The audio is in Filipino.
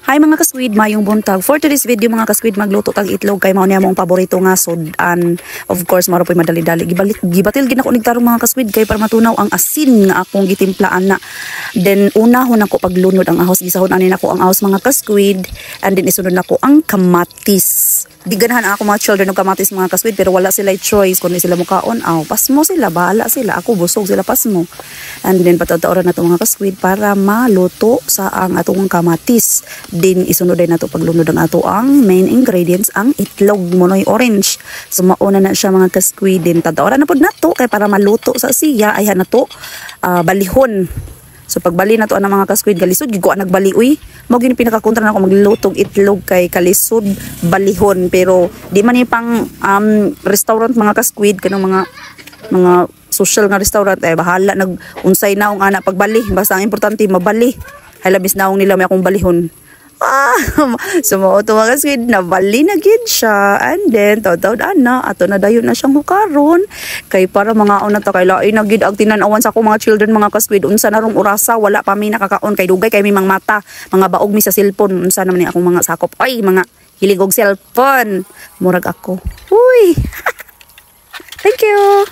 Hi mga kasquid, mayong buntag. For today's video mga kasquid, magluto tag itlog kay mao niya mong paborito nga sudan. Of course, maro po'y madali-dali. Gibatil gid ako nigtarong mga kasquid kay para matunaw ang asin nga akong gitimplaan na. Then unahon ako paglunod ang ahos, gisahon ani nako ang ahos mga kasquid, and then isunod nako ang kamatis. Di ganahan ako mga children ng kamatis mga kasquid, pero wala sila choice kundi sila mukaon. Pasmo sila, bahala sila. Ako busog sila pasmo. And then patataoran na ito mga kasquid para maluto sa ang atong kamatis. Din isunod din nato paglunod ang ato ang main ingredients, ang itlog monoy orange. So mauna na siya mga kasquid. Din tataoran na pod nato kay para maluto sa siya ay nato balihon. So pagbali na to ang mga kasquid, kalisod gigo nagbali uy. Mao gini pinakakontra nako maglutog itlog kay kalisod balihon, pero di man ni pang restaurant mga kasquid kanang mga social nga restaurant bahala nag unsay naong ana pagbali, basta ang importante mabali. Halabis naong nila may akong balihon. Sumuot mga kasquid na bali na gid siya, and then taw-taw ana ato na dayon na siyang hukaron kay para mga una ta kay lain na gid ang tinan-awan sa akong mga children mga kasquid. Unsa na rong orasa wala pa mi nakakaon kay dugay kay mi mang mata mga baog mi sa cellphone. Unsa naman ni akong mga sakop ay mga hilig og cellphone murag ako. Uy. Thank you.